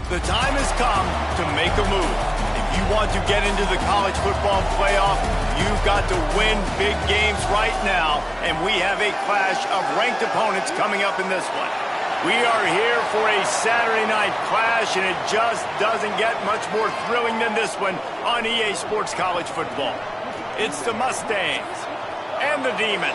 The time has come to make a move. If you want to get into the college football playoff, you've got to win big games right now, and we have a clash of ranked opponents coming up in this one. We are here for a Saturday night clash, and it just doesn't get much more thrilling than this one on EA Sports College Football. It's the Mustangs and the Demons.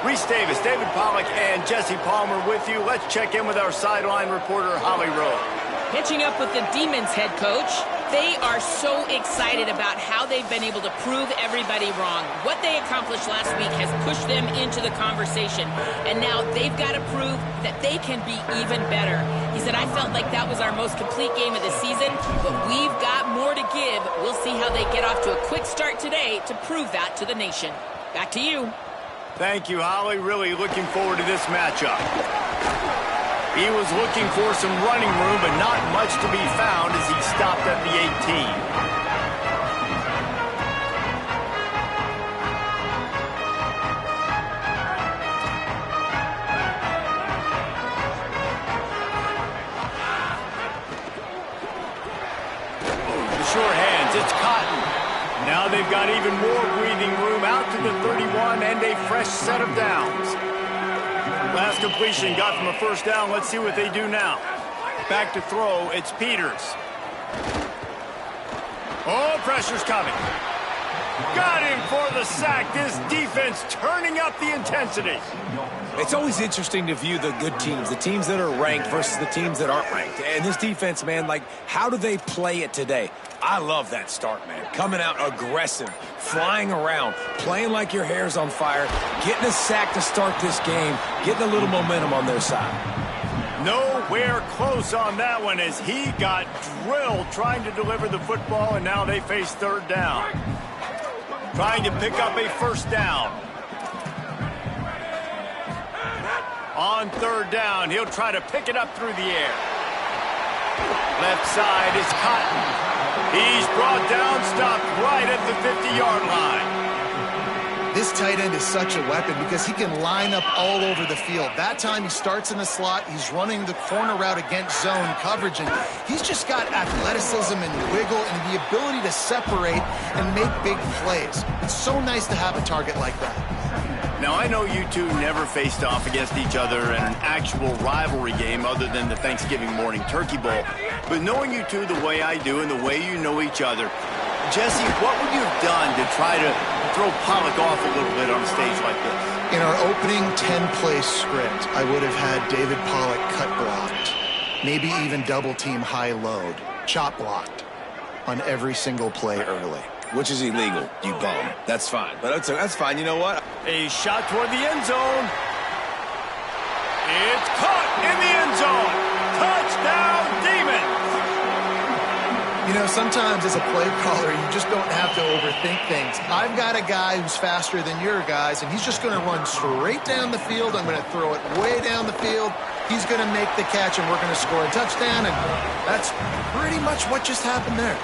Reese Davis, David Pollack, and Jesse Palmer with you. Let's check in with our sideline reporter, Holly Rowe. Pitching up with the Demons head coach. They are so excited about how they've been able to prove everybody wrong. What they accomplished last week has pushed them into the conversation. And now they've got to prove that they can be even better. He said, I felt like that was our most complete game of the season, but we've got more to give. We'll see how they get off to a quick start today to prove that to the nation. Back to you. Thank you, Holly. Really looking forward to this matchup. He was looking for some running room, but not much to be found as he stopped at the 18. The short hands, it's Cotton. Now they've got even more breathing room out to the 31 and a fresh set of downs. Last completion got them a first down. Let's see what they do now. Back to throw. It's Peters. Oh, pressure's coming. Got him for the sack. This defense turning up the intensity. It's always interesting to view the good teams, the teams that are ranked versus the teams that aren't ranked. And this defense, man, like, how do they play it today? I love that start, man. Coming out aggressive, flying around, playing like your hair's on fire, getting a sack to start this game, getting a little momentum on their side. Nowhere close on that one as he got drilled trying to deliver the football, and now they face third down. Trying to pick up a first down. On third down, he'll try to pick it up through the air. Left side is Cotton. He's brought down, stopped right at the 50-yard line. This tight end is such a weapon because he can line up all over the field. That time he starts in the slot, he's running the corner route against zone coverage, and he's just got athleticism and wiggle and the ability to separate and make big plays. It's so nice to have a target like that. Now, I know you two never faced off against each other in an actual rivalry game other than the Thanksgiving morning turkey bowl. But knowing you two the way I do and the way you know each other, Jesse, what would you have done to try to throw Pollack off a little bit on a stage like this? In our opening 10-play script, I would have had David Pollack cut blocked, maybe even double-team high load, chop blocked on every single play early. Which is illegal, you bum. That's fine. But that's fine. You know what? A shot toward the end zone. It's caught in the end zone. Touchdown, Demons. You know, sometimes as a play caller, you just don't have to overthink things. I've got a guy who's faster than your guys, and he's just going to run straight down the field. I'm going to throw it way down the field. He's going to make the catch, and we're going to score a touchdown, and that's pretty much what just happened there.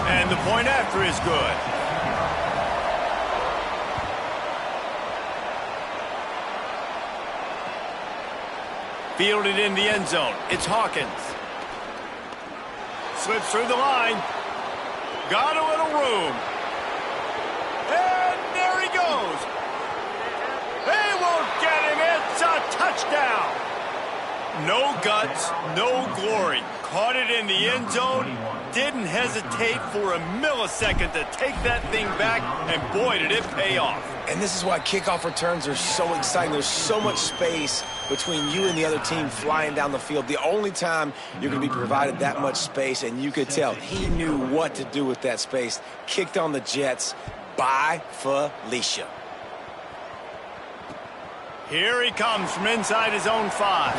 And the point after is good. Fielded in the end zone. It's Hawkins. Slips through the line. Got a little room. And there he goes. They won't get him. It's a touchdown. No guts, no glory. Caught it in the end zone. Didn't hesitate for a millisecond to take that thing back, and boy, did it pay off. And this is why kickoff returns are so exciting. There's so much space between you and the other team flying down the field. The only time you're going to be provided that much space, and you could tell he knew what to do with that space. Kicked on the Jets. Bye, Felicia. Here he comes from inside his own 5.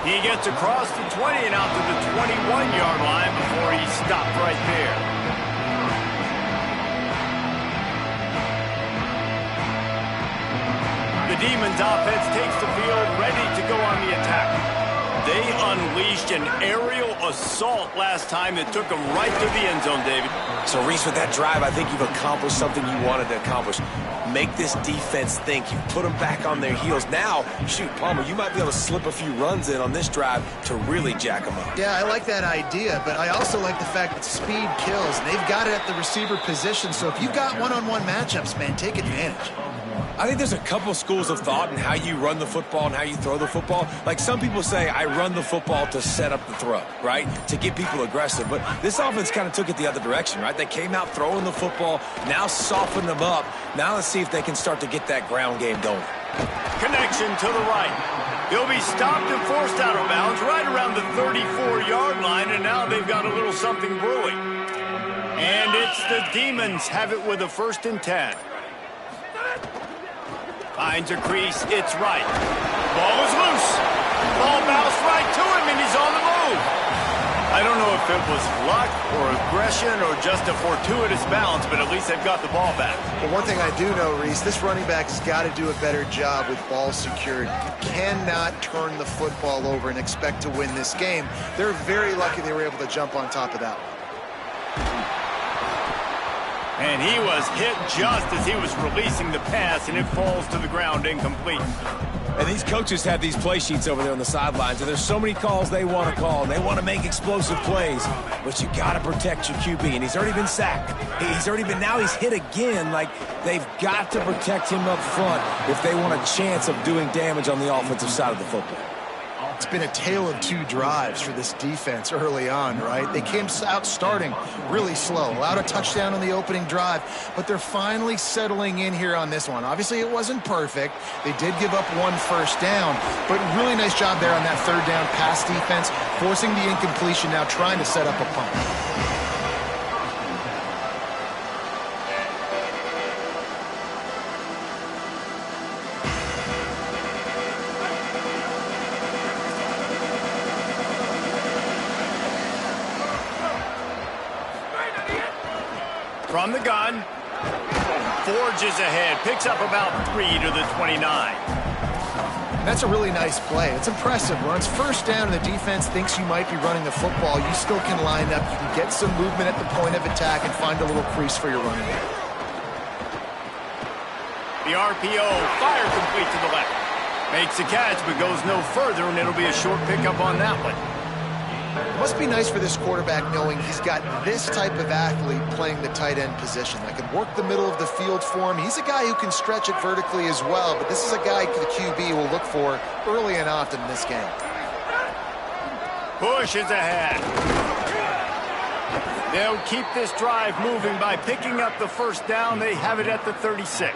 He gets across the 20 and out to the 21-yard line before he stopped right there. The Demons offense takes the field ready to go on the attack. They unleashed an aerial assault last time that took them right to the end zone, David. So, Reese, with that drive, I think you've accomplished something you wanted to accomplish. Make this defense think. You put them back on their heels. Now, shoot, Palmer, you might be able to slip a few runs in on this drive to really jack them up. Yeah, I like that idea, but I also like the fact that speed kills. They've got it at the receiver position, so if you've got one-on-one matchups, man, take advantage. I think there's a couple schools of thought in how you run the football and how you throw the football. Like some people say, I run the football to set up the throw, right? To get people aggressive. But this offense kind of took it the other direction, right? They came out throwing the football, now softened them up. Now let's see if they can start to get that ground game going. Connection to the right. He'll be stopped and forced out of bounds right around the 34-yard line, and now they've got a little something brewing. And it's the Demons have it with a 1st and 10. Finds a crease, it's right. Ball is loose. Ball bounced right to him, and he's on the move. I don't know if it was luck or aggression or just a fortuitous bounce, but at least they've got the ball back. Well, one thing I do know, Reese, this running back has got to do a better job with ball secured. You cannot turn the football over and expect to win this game. They're very lucky they were able to jump on top of that one. And he was hit just as he was releasing the pass, and it falls to the ground incomplete. And these coaches have these play sheets over there on the sidelines, and there's so many calls they want to call, and they want to make explosive plays. But you got to protect your QB, and he's already been sacked. Now he's hit again. Like, they've got to protect him up front if they want a chance of doing damage on the offensive side of the football. It's been a tale of two drives for this defense early on, right? They came out starting really slow, allowed a touchdown on the opening drive, but they're finally settling in here on this one. Obviously, it wasn't perfect. They did give up 1 first down, but really nice job there on that 3rd down pass defense, forcing the incompletion, now trying to set up a punt. From the gun, forges ahead, picks up about 3 to the 29. That's a really nice play. It's impressive. When it's 1st down and the defense thinks you might be running the football, you still can line up. You can get some movement at the point of attack and find a little crease for your running back. The RPO, fire complete to the left. Makes the catch, but goes no further, and it'll be a short pickup on that one. It must be nice for this quarterback knowing he's got this type of athlete playing the tight end position that can work the middle of the field for him. He's a guy who can stretch it vertically as well, but this is a guy the QB will look for early and often in this game. Pushes ahead. They'll keep this drive moving by picking up the 1st down. They have it at the 36.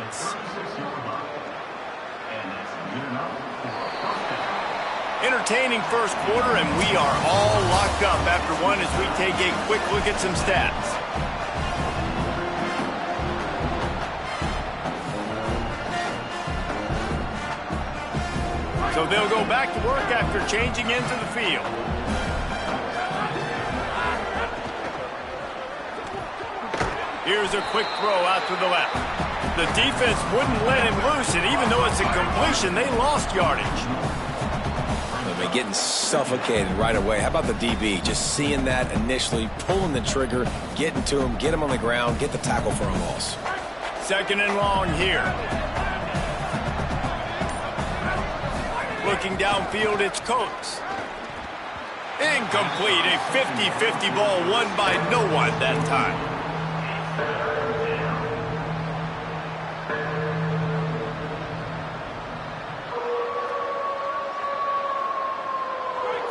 Entertaining first quarter, and we are all locked up after one as we take a quick look at some stats. So they'll go back to work after changing into the field. Here's a quick throw out to the left. The defense wouldn't let him loose, and even though it's a completion, they lost yardage. Getting suffocated right away. How about the DB? Just seeing that initially, pulling the trigger, getting to him, get him on the ground, get the tackle for a loss. 2nd and long here. Looking downfield, it's Coates. Incomplete. A 50-50 ball won by no one that time.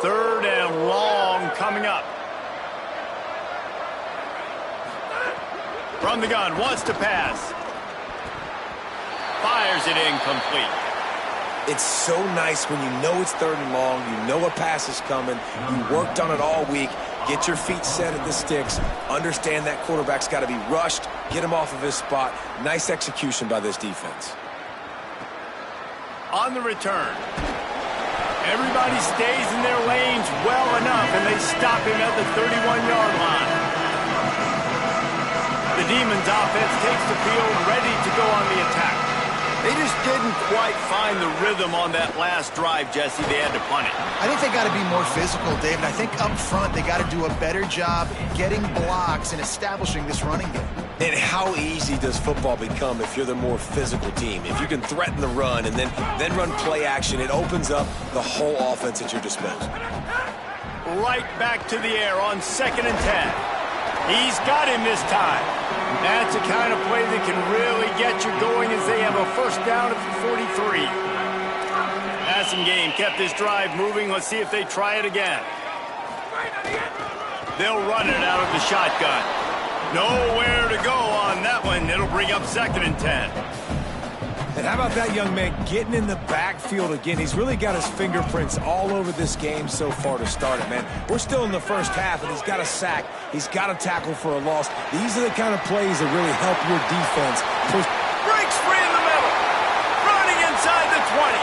Third and long coming up. From the gun, wants to pass. Fires it incomplete. It's so nice when you know it's 3rd and long, you know a pass is coming, you worked on it all week, get your feet set at the sticks, understand that quarterback's got to be rushed, get him off of his spot. Nice execution by this defense. On the return. Everybody stays in their lanes well enough, and they stop him at the 31-yard line. The Demons offense takes the field ready to go on the attack. They just didn't quite find the rhythm on that last drive, Jesse. They had to punt it. I think they got to be more physical, David. I think up front they got to do a better job getting blocks and establishing this running game. And how easy does football become if you're the more physical team? If you can threaten the run and then run play action, it opens up the whole offense at your disposal. Right back to the air on 2nd and 10. He's got him this time. That's the kind of play that can really get you going as they have a first down at the 43. Passing game kept this drive moving. Let's see if they try it again. They'll run it out of the shotgun. Nowhere to go on that one. It'll bring up 2nd and 10. And how about that young man getting in the backfield again? He's really got his fingerprints all over this game so far to start it, man. We're still in the first half, and he's got a sack. He's got a tackle for a loss. These are the kind of plays that really help your defense push. Breaks free in the middle. Running inside the 20.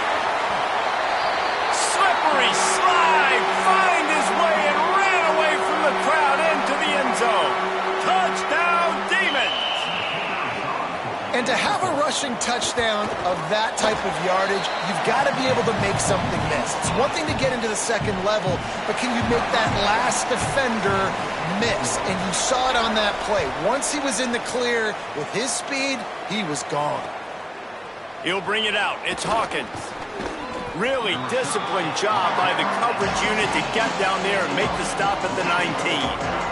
Slippery slide. Find his way and ran away from the crowd into the end zone. Touchdown, Demons. And to have a rushing touchdown of that type of yardage, you've got to be able to make something miss. It's one thing to get into the second level, but can you make that last defender miss? And you saw it on that play. Once he was in the clear with his speed, he was gone. He'll bring it out. It's Hawkins. Really disciplined job by the coverage unit to get down there and make the stop at the 19.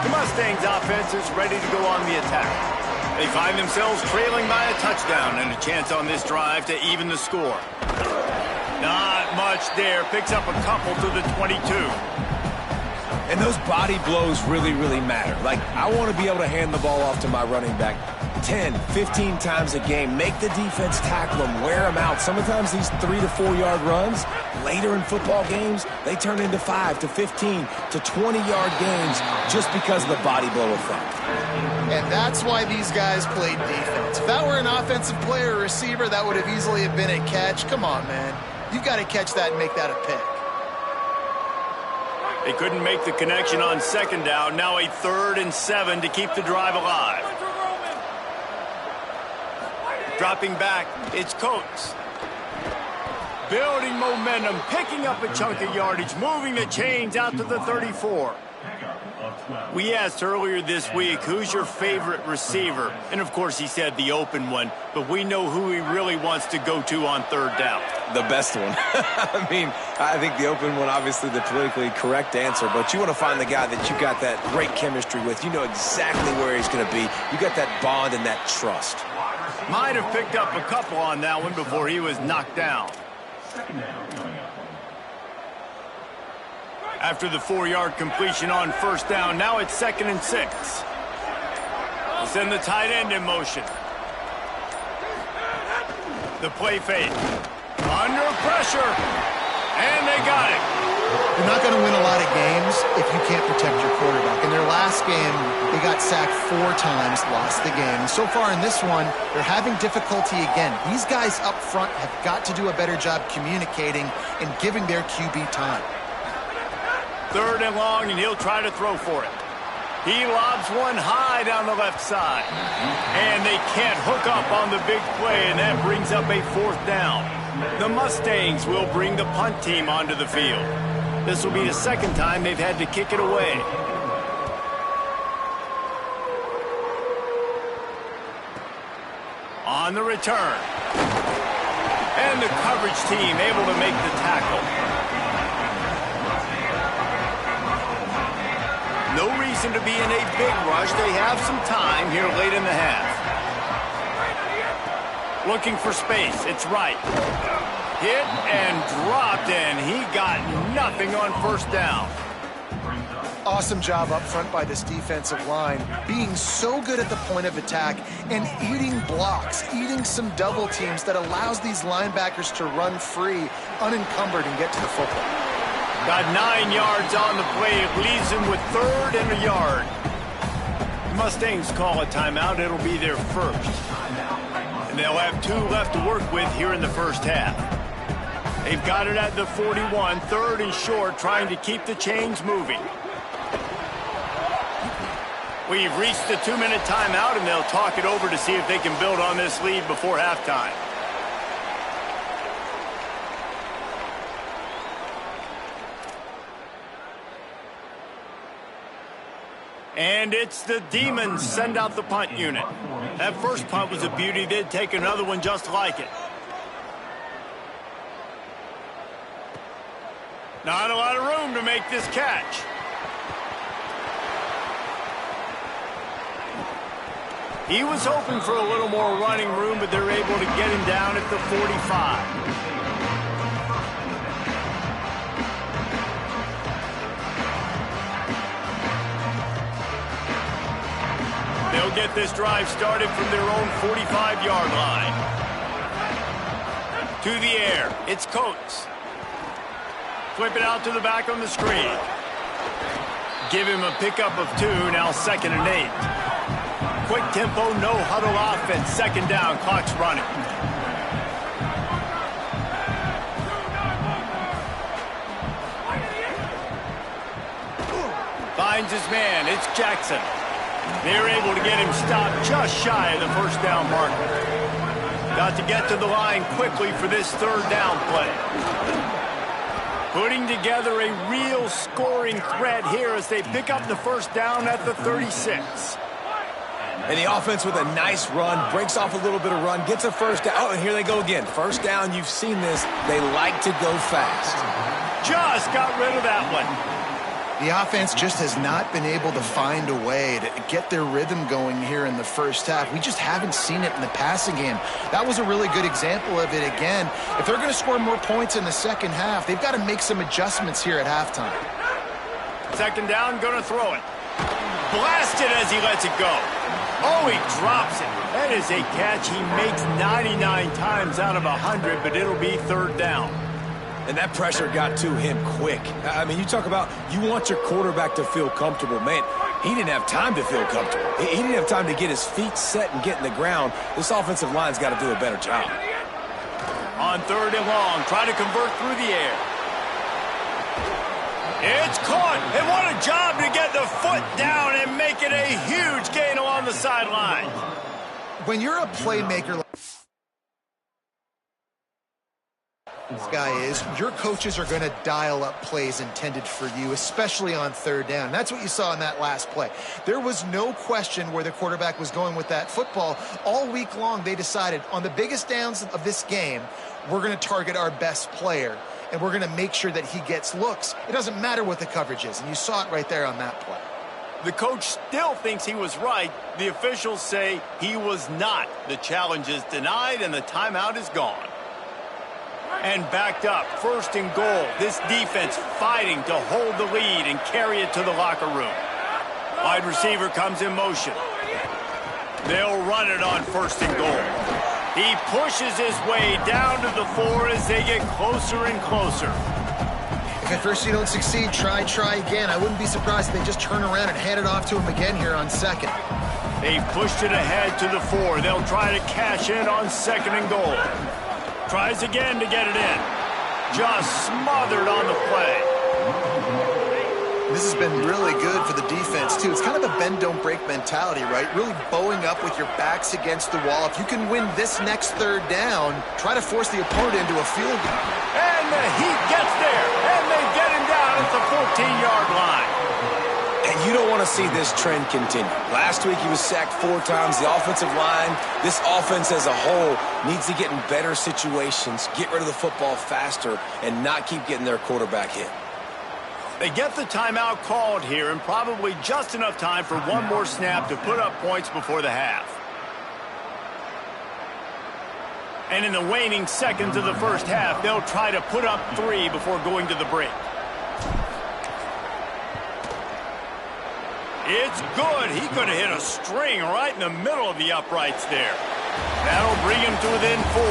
The Mustangs offense is ready to go on the attack. They find themselves trailing by a touchdown and a chance on this drive to even the score. Not much there. Picks up a couple to the 22. And those body blows really, really matter. Like, I want to be able to hand the ball off to my running back 10, 15 times a game. Make the defense tackle them, wear them out. Sometimes these 3 to 4 yard runs, later in football games, they turn into 5 to 15 to 20 yard games just because of the body blow effect. And that's why these guys played defense. If that were an offensive player or receiver, that would have easily have been a catch. Come on, man. You've got to catch that and make that a pick. They couldn't make the connection on 2nd down. Now a 3rd and 7 to keep the drive alive. Dropping back, it's Coates. Building momentum, picking up a chunk of yardage, moving the chains out to the 34. We asked earlier this week, who's your favorite receiver? And of course he said the open one, but we know who he really wants to go to on 3rd down. The best one. I mean, I think the open one, obviously the politically correct answer, but you want to find the guy that you got that great chemistry with. You know exactly where he's going to be. You got that bond and that trust. Might have picked up a couple on that one before he was knocked down. After the 4-yard completion on 1st down, now it's 2nd and 6. We'll send the tight end in motion. The play fake. Under pressure. And they got it. You're not going to win a lot of games if you can't protect your quarterback. In their last game, they got sacked 4 times, lost the game. So far in this one, they're having difficulty again. These guys up front have got to do a better job communicating and giving their QB time. 3rd and long, and he'll try to throw for it. He lobs one high down the left side. And they can't hook up on the big play, and that brings up a 4th down. The Mustangs will bring the punt team onto the field. This will be the 2nd time they've had to kick it away. On the return. And the coverage team able to make the tackle. No reason to be in a big rush. They have some time here late in the half. Looking for space. It's right. Hit and dropped, and he got nothing on 1st down. Awesome job up front by this defensive line, being so good at the point of attack and eating blocks, eating some double teams that allows these linebackers to run free, unencumbered, and get to the football. Got 9 yards on the play. It leaves him with 3rd and a yard. Mustangs call a timeout. It'll be their 1st. And they'll have 2 left to work with here in the 1st half. They've got it at the 41, 3rd and short, trying to keep the chains moving. We've reached the 2-minute timeout, and they'll talk it over to see if they can build on this lead before halftime. And it's the Demons send out the punt unit. That first punt was a beauty. They'd take another one just like it. Not a lot of room to make this catch. He was hoping for a little more running room, but they're able to get him down at the 45. They'll get this drive started from their own 45-yard line. To the air, it's Coates. Flip it out to the back on the screen. Give him a pickup of 2, now 2nd and 8. Quick tempo, no huddle offense, 2nd down, clock's running. Finds his man, it's Jackson. They're able to get him stopped just shy of the 1st down marker. Got to get to the line quickly for this 3rd down play. Putting together a real scoring threat here as they pick up the 1st down at the 36. And the offense with a nice run, breaks off a little bit of run, gets a 1st down. Oh, and here they go again. 1st down, you've seen this. They like to go fast. Just got rid of that one. The offense just has not been able to find a way to get their rhythm going here in the 1st half. We just haven't seen it in the passing game. That was a really good example of it again. If they're going to score more points in the 2nd half, they've got to make some adjustments here at halftime. 2nd down, going to throw it. Blasted as he lets it go. Oh, he drops it. That is a catch he makes 99 times out of 100, but it'll be 3rd down. And that pressure got to him quick. I mean, you talk about you want your quarterback to feel comfortable. Man, he didn't have time to feel comfortable. He didn't have time to get his feet set and get in the ground. This offensive line's got to do a better job. On 3rd and long, try to convert through the air. It's caught, and what a job to get the foot down and make it a huge gain along the sideline. When you're a playmaker like this guy is, your coaches are going to dial up plays intended for you, especially on 3rd down. That's what you saw in that last play. There was no question where the quarterback was going with that football. All week long, they decided on the biggest downs of this game, we're going to target our best player, and we're going to make sure that he gets looks. It doesn't matter what the coverage is, and you saw it right there on that play. The coach still thinks he was right. The officials say he was not. The challenge is denied, and the timeout is gone. And backed up, 1st and goal. This defense fighting to hold the lead and carry it to the locker room. Wide receiver comes in motion. They'll run it on 1st and goal. He pushes his way down to the 4 as they get closer and closer. If at first you don't succeed, try again. I wouldn't be surprised if they just turn around and hand it off to him again here on 2nd. They pushed it ahead to the 4. They'll try to cash in on 2nd and goal. Tries again to get it in. Just smothered on the play. This has been really good for the defense, too. It's kind of a bend-don't-break mentality, right? Really bowing up with your backs against the wall. If you can win this next 3rd down, try to force the opponent into a field goal. And the Heat gets there, and they get him down at the 14-yard line. And you don't want to see this trend continue. Last week he was sacked 4 times. The offensive line, this offense as a whole, needs to get in better situations, get rid of the football faster, and not keep getting their quarterback hit. They get the timeout called here, and probably just enough time for one more snap to put up points before the half. And in the waning seconds of the 1st half, they'll try to put up 3 before going to the break. It's good. He could have hit a string right in the middle of the uprights there. That'll bring him to within 4.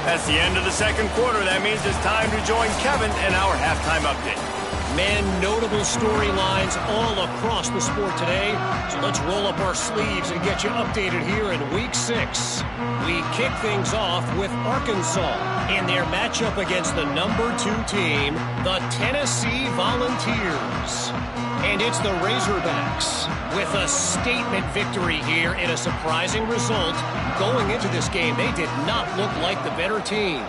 That's the end of the 2nd quarter. That means it's time to join Kevin in our halftime update. Man, notable storylines all across the sport today. So let's roll up our sleeves and get you updated here in Week 6. We kick things off with Arkansas in their matchup against the number 2 team, the Tennessee Volunteers. And it's the Razorbacks with a statement victory here in a surprising result. Going into this game, they did not look like the better team.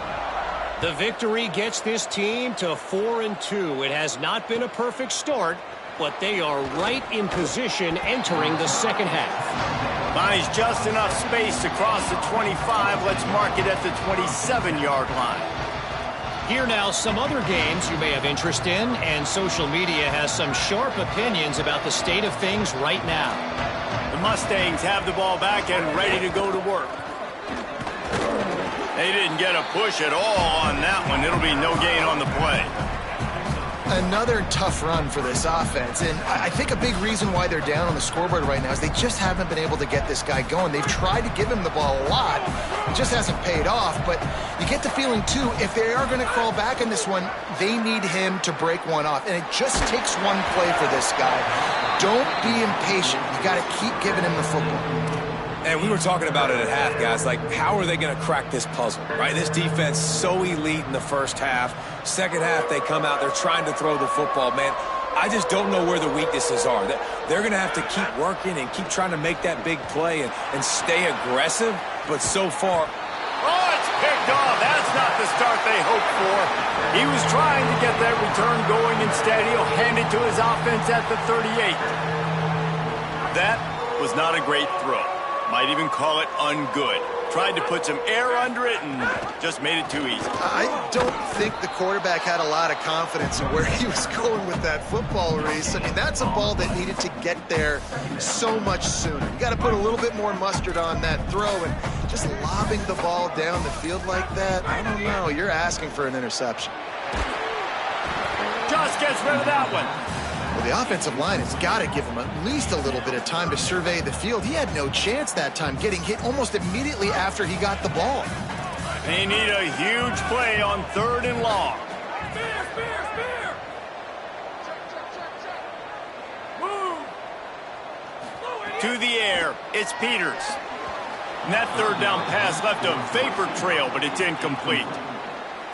The victory gets this team to 4-2. It has not been a perfect start, but they are right in position entering the second half. Finds just enough space to cross the 25. Let's mark it at the 27-yard line. Here now, some other games you may have interest in, and social media has some sharp opinions about the state of things right now. The Mustangs have the ball back and ready to go to work. They didn't get a push at all on that one. It'll be no gain on the play. Another tough run for this offense, and I think a big reason why they're down on the scoreboard right now is they just haven't been able to get this guy going. They've tried to give him the ball a lot. It just hasn't paid off, but you get the feeling, too, if they are going to crawl back in this one, they need him to break one off, and it just takes one play for this guy. Don't be impatient. You got to keep giving him the football. And we were talking about it at half, guys. Like, how are they going to crack this puzzle, right? This defense so elite in the first half. Second half, they come out. They're trying to throw the football. Man, I just don't know where the weaknesses are. They're going to have to keep working and keep trying to make that big play and stay aggressive. But so far... Oh, it's picked off. That's not the start they hoped for. He was trying to get that return going. Instead, he'll hand it to his offense at the 38. That was not a great throw. Might even call it ungood. Tried to put some air under it and just made it too easy. I don't think the quarterback had a lot of confidence in where he was going with that football, Reese. I mean, that's a ball that needed to get there so much sooner. You got to put a little bit more mustard on that throw, and just lobbing the ball down the field like that, I don't know. You're asking for an interception. Just gets rid of that one. Well, the offensive line has got to give him at least a little bit of time to survey the field. He had no chance that time, getting hit almost immediately after he got the ball. They need a huge play on 3rd and long. To the air, it's Peters. And that 3rd down pass left a vapor trail, but it's incomplete.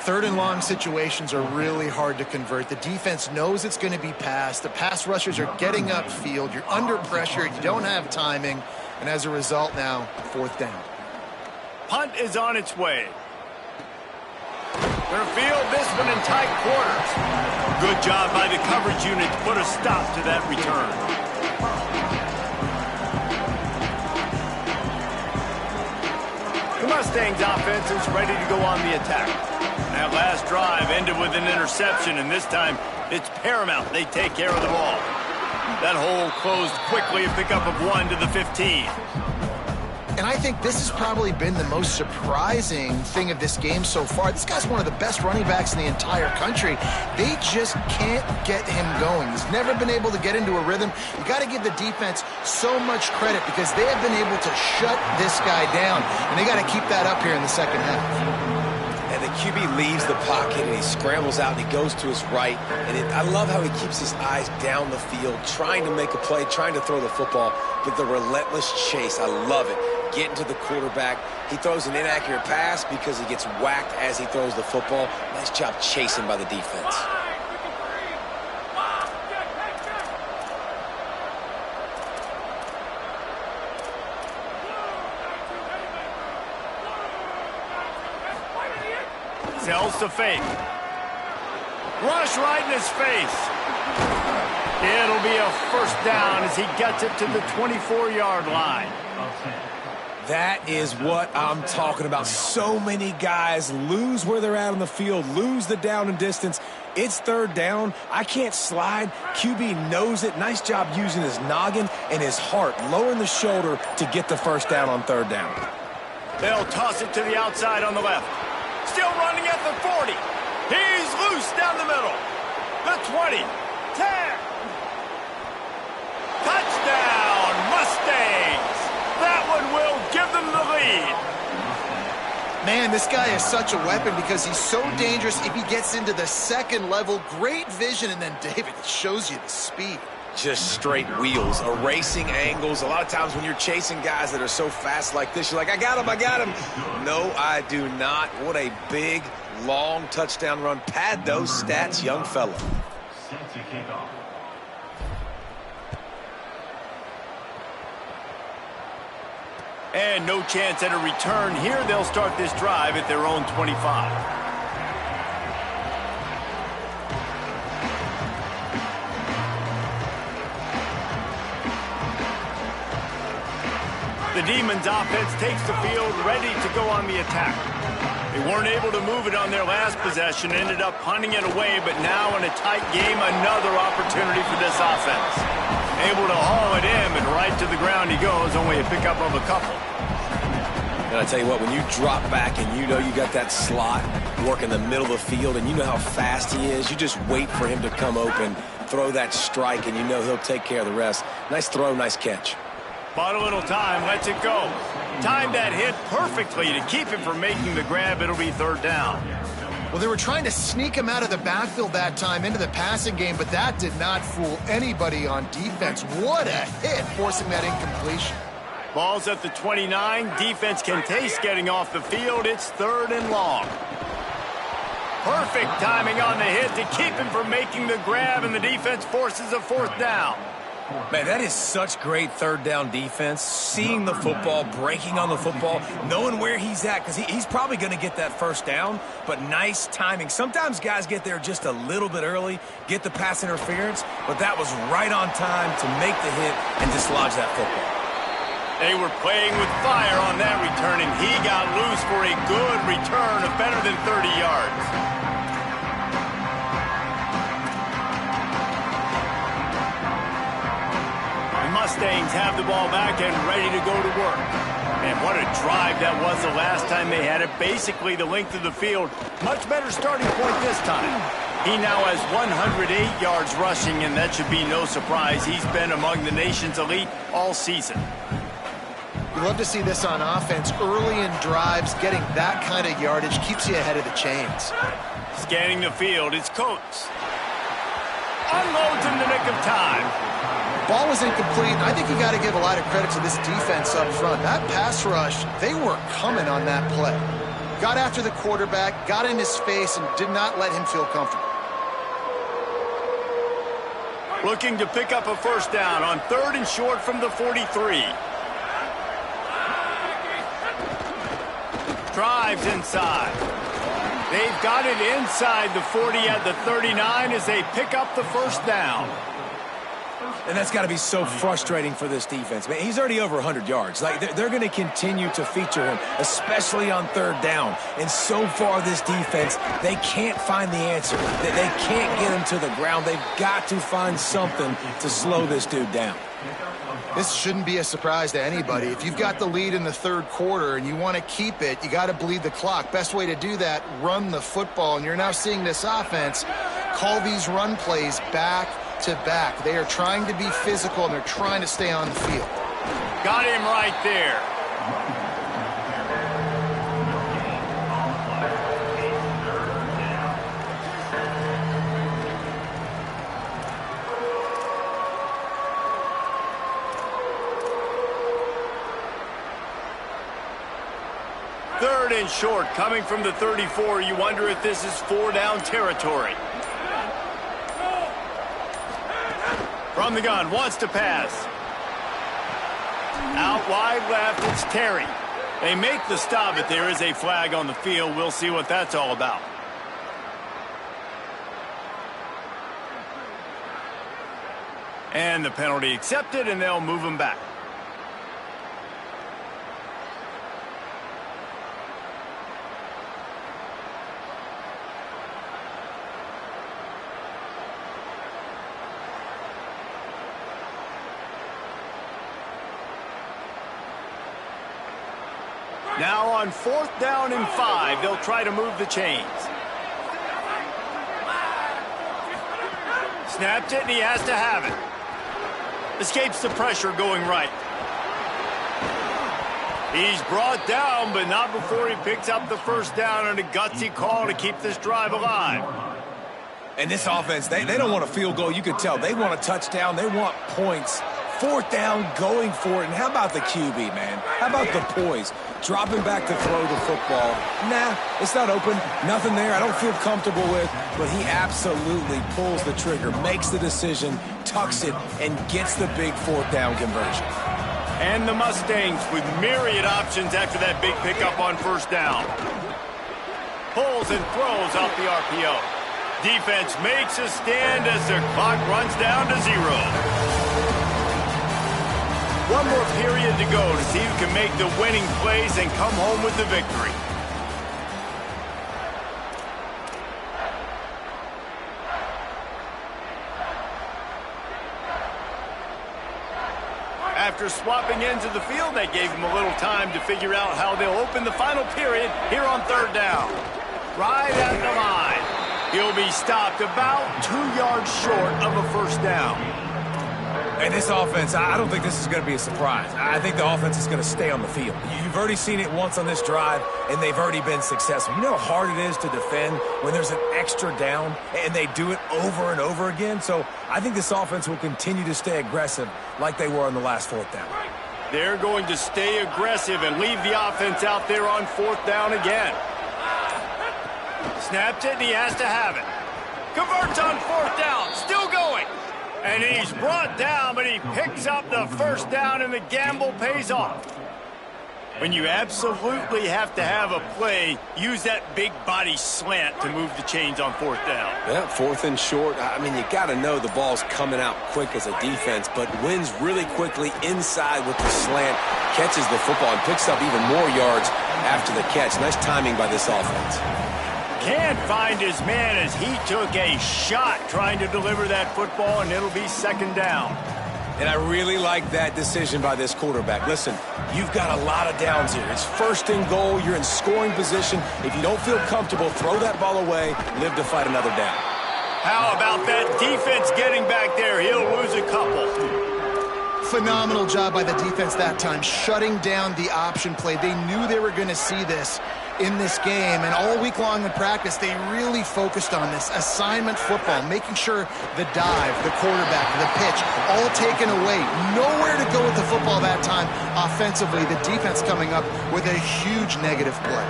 3rd and long situations are really hard to convert. The defense knows it's going to be passed. The pass rushers are getting upfield. You're under pressure. You don't have timing. And as a result now, 4th down. Punt is on its way. They're field this one in tight quarters. Good job by the coverage unit to put a stop to that return. The Mustangs offense is ready to go on the attack. That last drive ended with an interception, and this time it's paramount they take care of the ball. That hole closed quickly, a pickup of 1 to the 15. And I think this has probably been the most surprising thing of this game so far. This guy's one of the best running backs in the entire country. They just can't get him going. He's never been able to get into a rhythm. You got to give the defense so much credit because they have been able to shut this guy down, and they got to keep that up here in the second half. And the QB leaves the pocket, and he scrambles out, and he goes to his right. And I love how he keeps his eyes down the field, trying to make a play, trying to throw the football, but the relentless chase, I love it. Getting to the quarterback. He throws an inaccurate pass because he gets whacked as he throws the football. Nice job chasing by the defense. Tells to fake. Rush right in his face. It'll be a 1st down as he gets it to the 24-yard line. That is what I'm talking about. So many guys lose where they're at on the field, lose the down and distance. It's 3rd down. I can't slide. QB knows it. Nice job using his noggin and his heart, lowering the shoulder to get the 1st down on 3rd down. They'll toss it to the outside on the left. Still running at the 40. He's loose down the middle. The 20. 10. Touchdown, Mustangs. That one will give them the lead. Man, this guy is such a weapon because he's so dangerous if he gets into the second level. Great vision, and then David shows you the speed. Just straight wheels, erasing angles. A lot of times when you're chasing guys that are so fast like this, you're like, I got him, I got him. No, I do not. What a big, long touchdown run. Pad those stats, young fella. And no chance at a return here. They'll start this drive at their own 25. The Demons offense takes the field, ready to go on the attack. They weren't able to move it on their last possession, ended up punting it away, but now in a tight game, another opportunity for this offense. Able to haul it in, and right to the ground he goes, only a pickup of a couple. And I tell you what, when you drop back and you know you got that slot, work in the middle of the field, and you know how fast he is, you just wait for him to come open, throw that strike, and you know he'll take care of the rest. Nice throw, nice catch. Bought a little time, lets it go. Timed that hit perfectly to keep him from making the grab. It'll be third down. Well, they were trying to sneak him out of the backfield that time into the passing game, but that did not fool anybody on defense. What a hit, forcing that incompletion. Ball's at the 29. Defense can taste getting off the field. It's third and long. Perfect timing on the hit to keep him from making the grab, and the defense forces a fourth down. Man, that is such great third down defense. Seeing the football, breaking on the football, knowing where he's at, because he's probably going to get that first down, but nice timing. Sometimes guys get there just a little bit early, get the pass interference, but that was right on time to make the hit and dislodge that football. They were playing with fire on that return, and he got loose for a good return of better than 30 yards. Mustangs have the ball back and ready to go to work. And what a drive that was the last time they had it. Basically the length of the field. Much better starting point this time. He now has 108 yards rushing, and that should be no surprise. He's been among the nation's elite all season. You love to see this on offense. Early in drives, getting that kind of yardage keeps you ahead of the chains. Scanning the field, it's Coates. Unloads in the nick of time. Ball was incomplete. I think you got to give a lot of credit to this defense up front. That pass rush, they were coming on that play. Got after the quarterback, got in his face, and did not let him feel comfortable. Looking to pick up a first down on third and short from the 43. Drives inside. They've got it inside the 40 at the 39 as they pick up the first down. And that's got to be so frustrating for this defense. Man, he's already over 100 yards. Like, they're going to continue to feature him, especially on third down. And so far, this defense, they can't find the answer. They can't get him to the ground. They've got to find something to slow this dude down. This shouldn't be a surprise to anybody. If you've got the lead in the third quarter and you want to keep it, you got to bleed the clock. Best way to do that, run the football. And you're now seeing this offense call these run plays back to back. They are trying to be physical, and they're trying to stay on the field. Got him right there. Third and short, coming from the 34. You wonder if this is four-down territory. From the gun, wants to pass. Out wide left, it's Terry. They make the stop, but there is a flag on the field. We'll see what that's all about. And the penalty accepted, and they'll move him back. Now on fourth down and 5, they'll try to move the chains. Snapped it, and he has to have it. Escapes the pressure going right. He's brought down, but not before he picks up the first down and a gutsy call to keep this drive alive. And this offense, they don't want a field goal. You can tell. They want a touchdown. They want points. Fourth down, going for it. And how about the QB, man? How about the poise? Dropping back to throw the football. Nah, it's not open. Nothing there I don't feel comfortable with. But he absolutely pulls the trigger, makes the decision, tucks it, and gets the big fourth down conversion. And the Mustangs with myriad options after that big pickup on first down. Pulls and throws off the RPO. Defense makes a stand as the clock runs down to 0. One more period to go to see who can make the winning plays and come home with the victory. After swapping ends of the field, that gave him a little time to figure out how they'll open the final period here on third down. Right at the line. He'll be stopped about 2 yards short of a first down. And this offense, I don't think this is going to be a surprise. I think the offense is going to stay on the field. You've already seen it once on this drive, and they've already been successful. You know how hard it is to defend when there's an extra down, and they do it over and over again? So I think this offense will continue to stay aggressive like they were on the last fourth down. They're going to stay aggressive and leave the offense out there on fourth down again. Snaps it, and he has to have it. Converts on fourth down, still going. And he's brought down, but he picks up the first down, and the gamble pays off. When you absolutely have to have a play, use that big body slant to move the chains on fourth down. Yeah, fourth and short. I mean, you got to know the ball's coming out quick as a defense, but wins really quickly inside with the slant, catches the football, and picks up even more yards after the catch. Nice timing by this offense. Can't find his man as he took a shot trying to deliver that football, and it'll be second down. And I really like that decision by this quarterback. Listen, you've got a lot of downs here. It's first and goal. You're in scoring position. If you don't feel comfortable, throw that ball away. Live to fight another down. How about that defense getting back there? He'll lose a couple. Phenomenal job by the defense that time, shutting down the option play. They knew they were going to see this in this game, and all week long in practice, they really focused on this assignment football, making sure the dive, the quarterback, the pitch, all taken away. Nowhere to go with the football that time offensively. The defense coming up with a huge negative play.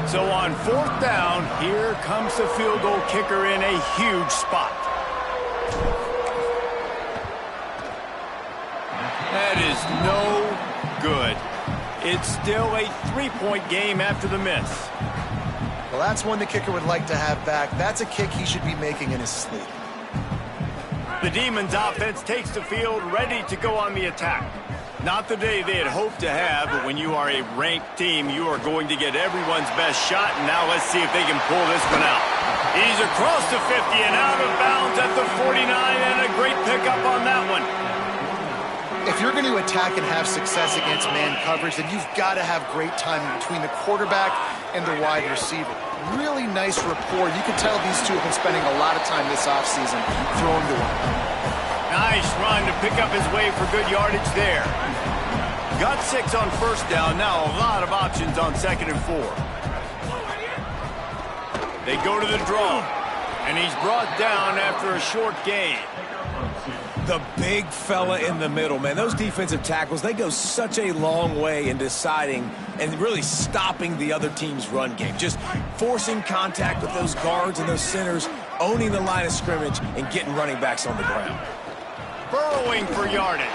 So on fourth down, here comes the field goal kicker in a huge spot. That is no good. It's still a three-point game after the miss. Well, that's one the kicker would like to have back. That's a kick he should be making in his sleep. The Demons offense takes the field ready to go on the attack. Not the day they had hoped to have, but when you are a ranked team, you are going to get everyone's best shot. And now let's see if they can pull this one out. He's across the 50 and out of bounds at the 49, and a great pickup on that one. If you're going to attack and have success against man coverage, then you've got to have great timing between the quarterback and the wide receiver. Really nice rapport. You can tell these two have been spending a lot of time this offseason throwing the one. Nice run to pick up his way for good yardage there. Got 6 on first down. Now a lot of options on second and 4. They go to the draw, and he's brought down after a short gain. The big fella in the middle, man. Those defensive tackles, they go such a long way in deciding and really stopping the other team's run game. Just forcing contact with those guards and those centers, owning the line of scrimmage, and getting running backs on the ground. Burrowing for yardage.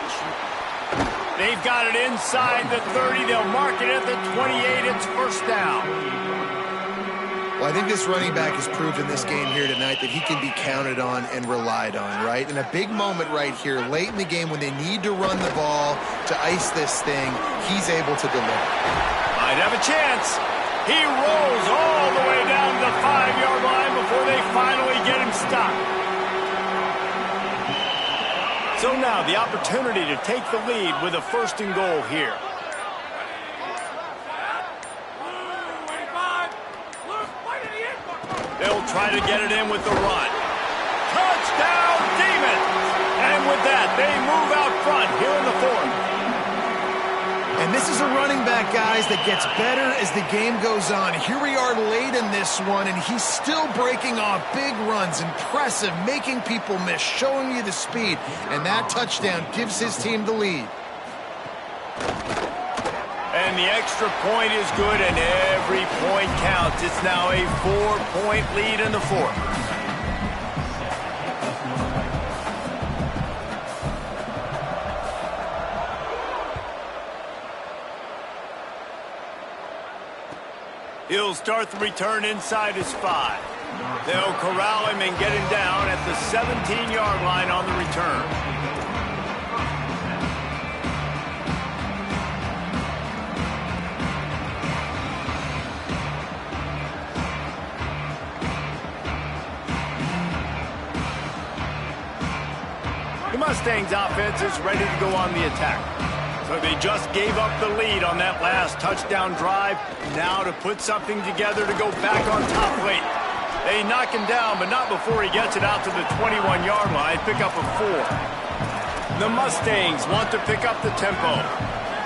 They've got it inside the 30. They'll mark it at the 28. It's first down. Well, I think this running back has proved in this game here tonight that he can be counted on and relied on, right? In a big moment right here, late in the game when they need to run the ball to ice this thing, he's able to deliver. Might have a chance. He rolls all the way down the 5-yard line before they finally get him stopped. So now the opportunity to take the lead with a first and goal here. They'll try to get it in with the run. Touchdown, Demons! And with that, they move out front here in the fourth. And this is a running back, guys, that gets better as the game goes on. Here we are late in this one, and he's still breaking off big runs. Impressive, making people miss, showing you the speed. And that touchdown gives his team the lead. And the extra point is good, and every point counts. It's now a 4-point lead in the fourth. He'll start the return inside his 5. They'll corral him and get him down at the 17-yard line on the return. The Mustangs offense is ready to go on the attack. So they just gave up the lead on that last touchdown drive. Now to put something together to go back on top late. They knock him down, but not before he gets it out to the 21-yard line. Pick up a 4. The Mustangs want to pick up the tempo.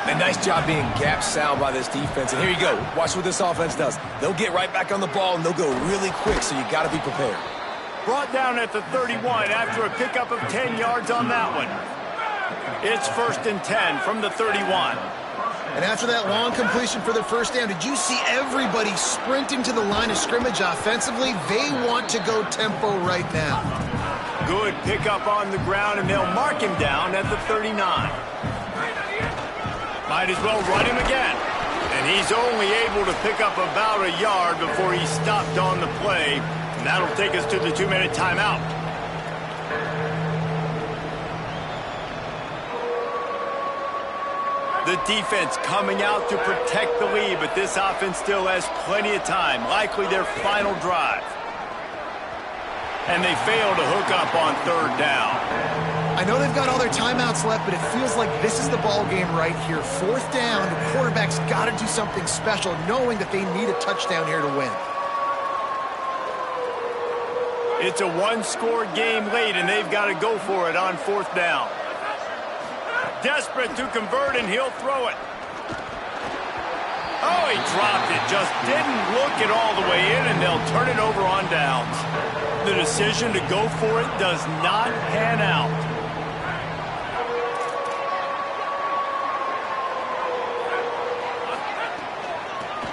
A nice job being gap sound by this defense. And here you go. Watch what this offense does. They'll get right back on the ball, and they'll go really quick, so you got to be prepared. Brought down at the 31 after a pickup of 10 yards on that one. It's 1st and 10 from the 31. And after that long completion for the first down, did you see everybody sprinting to the line of scrimmage offensively? They want to go tempo right now. Good pickup on the ground, and they'll mark him down at the 39. Might as well run him again. And he's only able to pick up about a yard before he stopped on the play. And that'll take us to the 2-minute timeout. The defense coming out to protect the lead, but this offense still has plenty of time, likely their final drive. And they fail to hook up on 3rd down. I know they've got all their timeouts left, but it feels like this is the ball game right here. 4th down, the quarterback's got to do something special, knowing that they need a touchdown here to win. It's a 1-score game late, and they've got to go for it on 4th down. Desperate to convert, and he'll throw it. Oh, he dropped it. Just didn't look it all the way in, and they'll turn it over on downs. The decision to go for it does not pan out.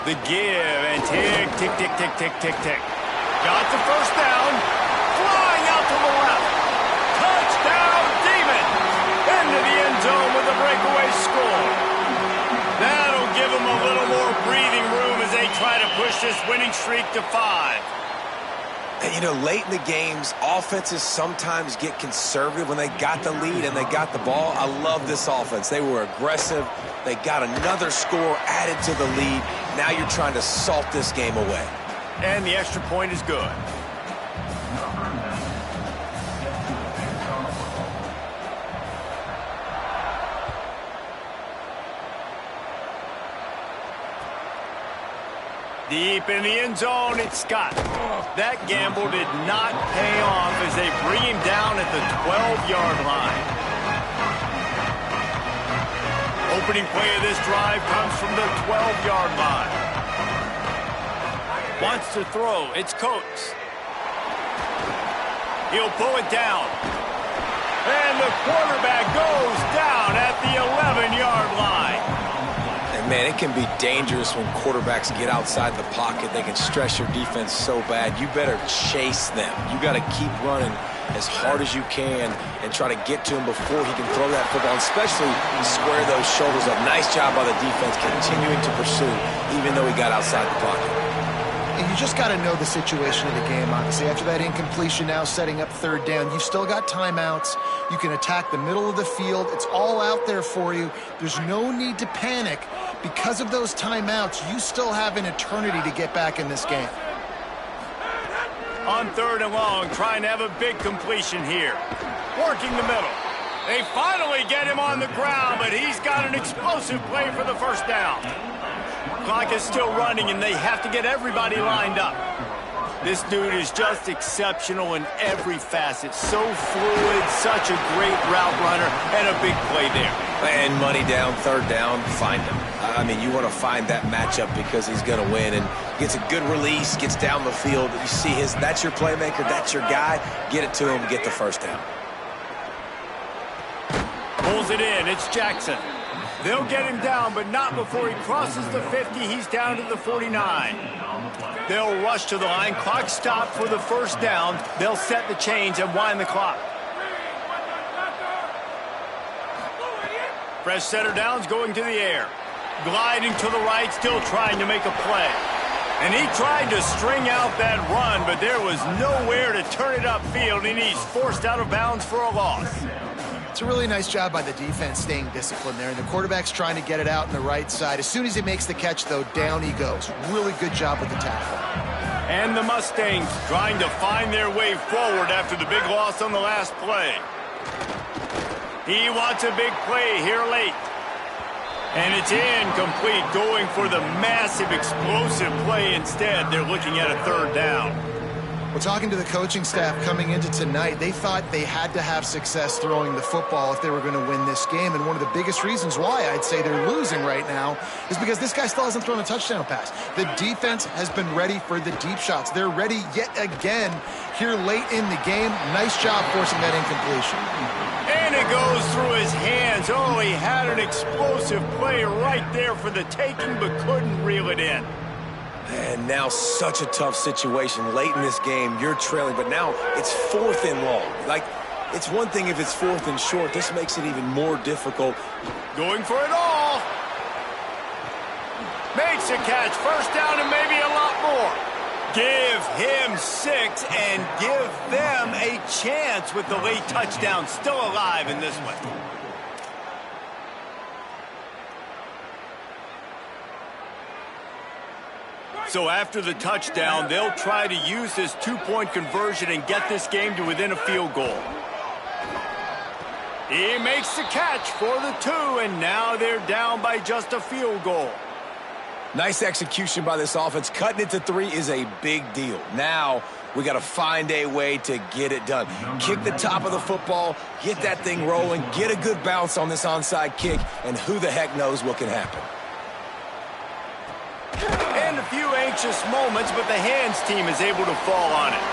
The give, and tick, tick, tick, tick, tick, tick, tick. Got the first down. Flying out to the left. Touchdown, Demon. Into the end zone with a breakaway score. That'll give them a little more breathing room as they try to push this winning streak to 5. And, you know, late in the games, offenses sometimes get conservative when they got the lead and they got the ball. I love this offense. They were aggressive. They got another score added to the lead. Now you're trying to salt this game away. And the extra point is good. Deep in the end zone, it's Scott. That gamble did not pay off as they bring him down at the 12-yard line. Opening play of this drive comes from the 12-yard line. Wants to throw, it's Coates. He'll pull it down. And the quarterback goes down at the 11-yard line. Man, it can be dangerous when quarterbacks get outside the pocket. They can stress your defense so bad. You better chase them. You got to keep running as hard as you can and try to get to him before he can throw that football, especially square those shoulders up. Nice job by the defense continuing to pursue, even though he got outside the pocket. And you just got to know the situation of the game, obviously. After that incompletion, now setting up 3rd down, you've still got timeouts. You can attack the middle of the field. It's all out there for you. There's no need to panic. Because of those timeouts, you still have an eternity to get back in this game. On 3rd and long, trying to have a big completion here. Working the middle. They finally get him on the ground, but he's got an explosive play for the first down. Clock is still running, and they have to get everybody lined up. This dude is just exceptional in every facet. So fluid, such a great route runner, and a big play there. And money down, third down, find him. I mean, you want to find that matchup because he's going to win and gets a good release, gets down the field. You see that's your playmaker, that's your guy. Get it to him, get the first down. Pulls it in, it's Jackson. They'll get him down, but not before he crosses the 50. He's down to the 49. They'll rush to the line. Clock stopped for the first down. They'll set the chains and wind the clock. Fresh setter downs going to the air. Gliding to the right, still trying to make a play. And he tried to string out that run, but there was nowhere to turn it upfield, and he's forced out of bounds for a loss. It's a really nice job by the defense staying disciplined there, and the quarterback's trying to get it out on the right side. As soon as he makes the catch, though, down he goes. Really good job with the tackle. And the Mustangs trying to find their way forward after the big loss on the last play. He wants a big play here late. And it's incomplete, going for the massive explosive play instead. They're looking at a third down. Well, talking to the coaching staff coming into tonight, they thought they had to have success throwing the football if they were going to win this game. And one of the biggest reasons why I'd say they're losing right now is because this guy still hasn't thrown a touchdown pass. The defense has been ready for the deep shots. They're ready yet again here late in the game. Nice job forcing that incompletion. And it goes through his hands. Oh, he had an explosive play right there for the taking, but couldn't reel it in. And now such a tough situation. Late in this game, you're trailing, but now it's 4th and long. Like, it's one thing if it's 4th and short. This makes it even more difficult. Going for it all. Makes a catch. First down and maybe a lot more. Give him 6 and give them a chance with the late touchdown still alive in this one. So after the touchdown, they'll try to use this two-point conversion and get this game to within a field goal. He makes the catch for the 2, and now they're down by just a field goal. Nice execution by this offense. Cutting it to 3 is a big deal. Now we got to find a way to get it done. Kick the top of the football, get that thing rolling, get a good bounce on this onside kick, and who the heck knows what can happen. And a few anxious moments, but the hands team is able to fall on it.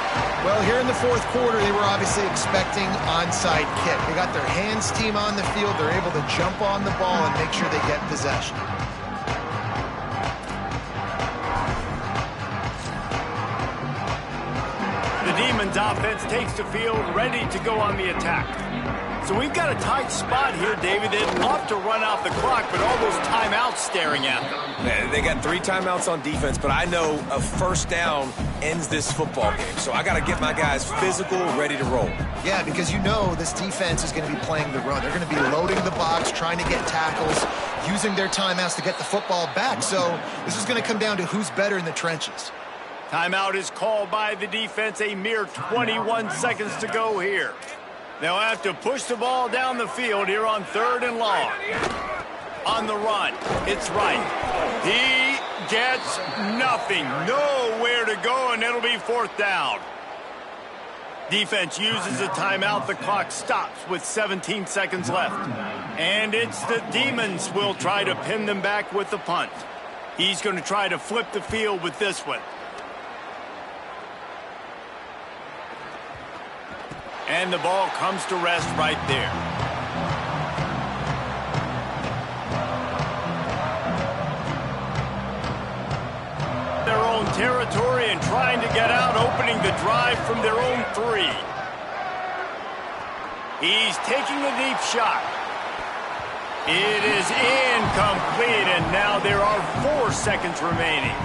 Well, here in the 4th quarter, they were obviously expecting onside kick. They got their hands team on the field. They're able to jump on the ball and make sure they get possession. The Demons offense takes the field, ready to go on the attack. So we've got a tight spot here, David. They'd love to run out the clock, but all those timeouts staring at them. Man, they got 3 timeouts on defense, but I know a first down ends this football game. So I got to get my guys physical, ready to roll. Yeah, because you know this defense is going to be playing the run. They're going to be loading the box, trying to get tackles, using their timeouts to get the football back. So this is going to come down to who's better in the trenches. Timeout is called by the defense. A mere 21 seconds to go here. They'll have to push the ball down the field here on 3rd and long. On the run, it's right. He gets nothing. Nowhere to go, and it'll be 4th down. Defense uses a timeout. The clock stops with 17 seconds left. And it's the Demons will try to pin them back with the punt. He's going to try to flip the field with this one. And the ball comes to rest right there. Their own territory and trying to get out, opening the drive from their own 3. He's taking a deep shot. It is incomplete, and now there are 4 seconds remaining.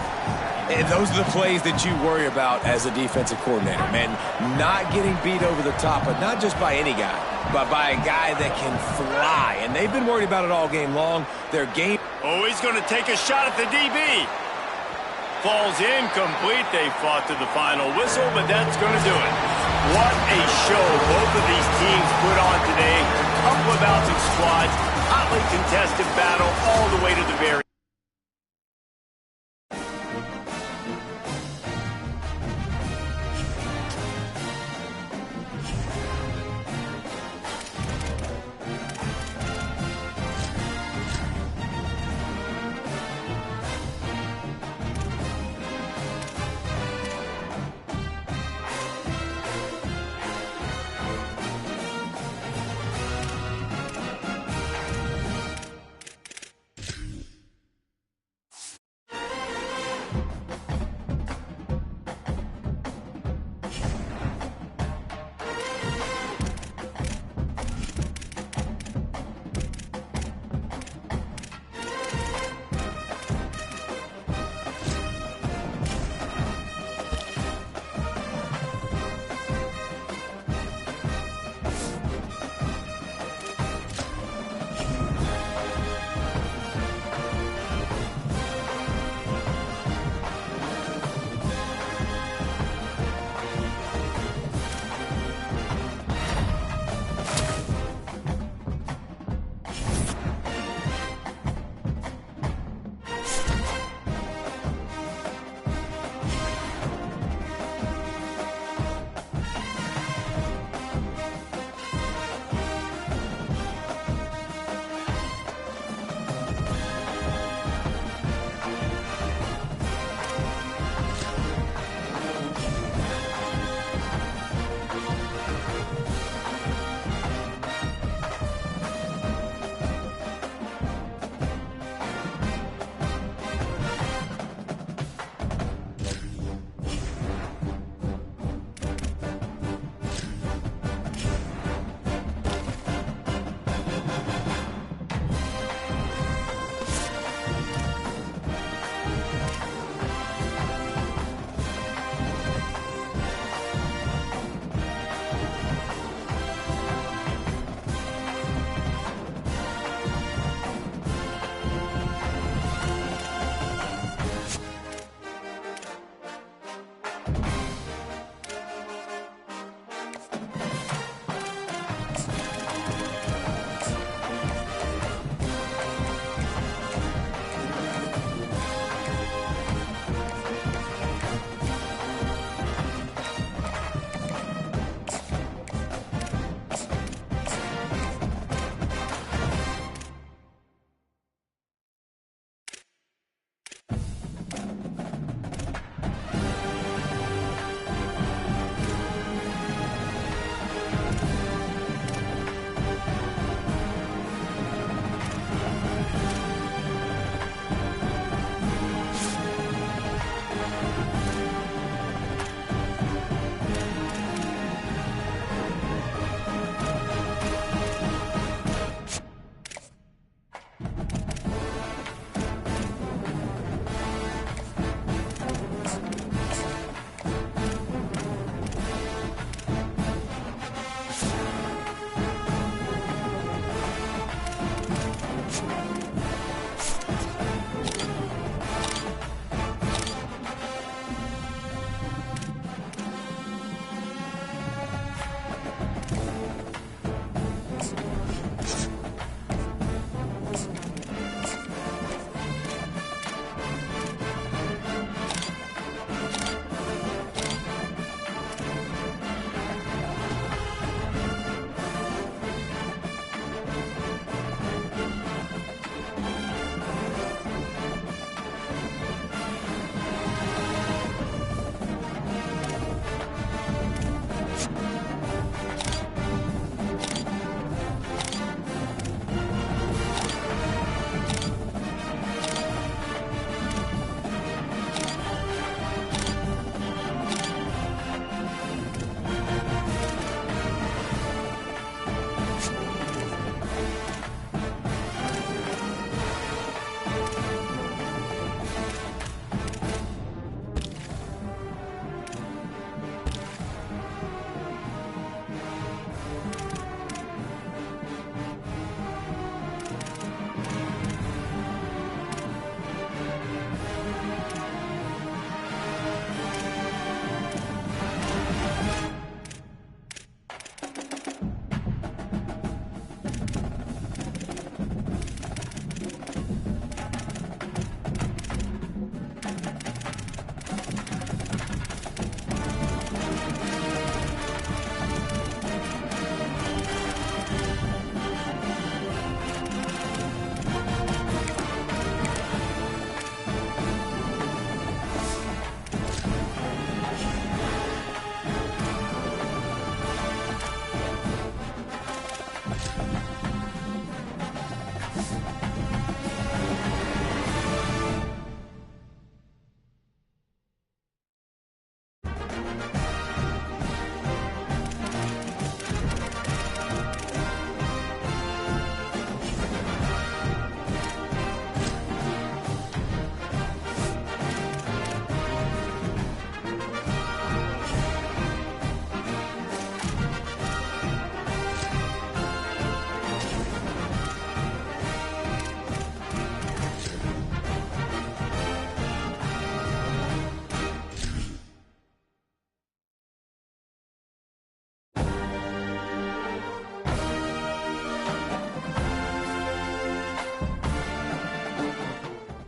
And those are the plays that you worry about as a defensive coordinator, man. Not getting beat over the top, but not just by any guy, but by a guy that can fly. And they've been worried about it all game long. Their game... Oh, he's going to take a shot at the DB. Falls incomplete. They fought to the final whistle, but that's going to do it. What a show both of these teams put on today. A couple of bouncing squads, hotly contested battle all the way to the very end.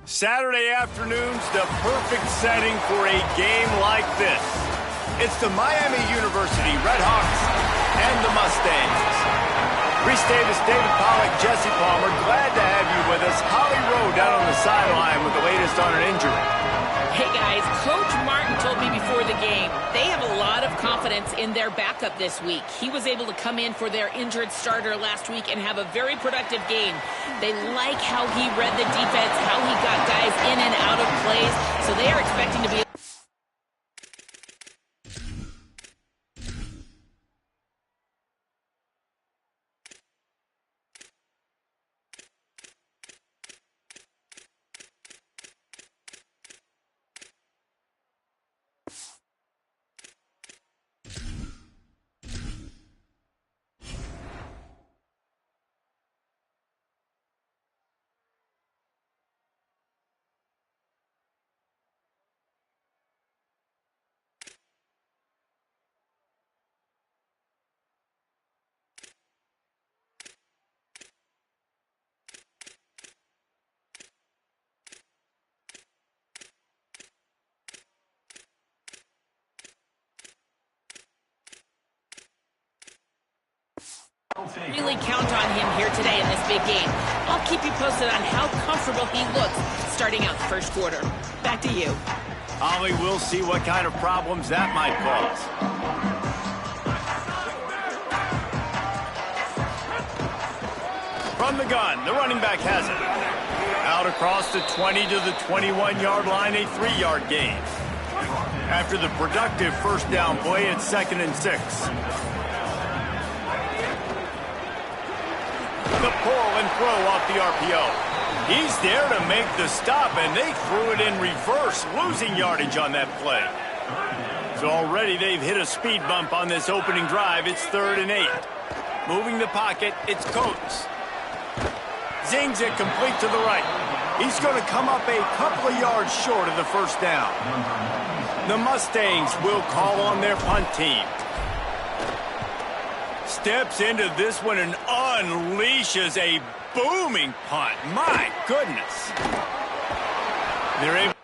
Saturday afternoon's the perfect setting for a game like this. It's the Miami University Redhawks and the Mustangs. Reese Davis, David Pollack, Jesse Palmer, glad to have you with us. Holly Rowe down on the sideline with the latest on an injury. Hey guys, Coach Martin told me before the game, they have a lot of confidence in their backup this week. He was able to come in for their injured starter last week and have a very productive game. They like how he read the defense, how he got guys in and out of plays, so they are expecting to be really count on him here today in this big game. I'll keep you posted on how comfortable he looks starting out the first quarter. Back to you. Holly, we'll see what kind of problems that might cause. From the gun, the running back has it. Out across the 20 to the 21-yard line, a 3-yard gain. After the productive first down play, it's 2nd and 6. The pull and throw off the RPO. He's there to make the stop, and they threw it in reverse, losing yardage on that play. So already they've hit a speed bump on this opening drive. It's 3rd and 8. Moving the pocket, it's Coates. Zings it complete to the right. He's going to come up a couple of yards short of the first down. The Mustangs will call on their punt team. Steps into this one and unleashes a booming punt. My goodness. They're able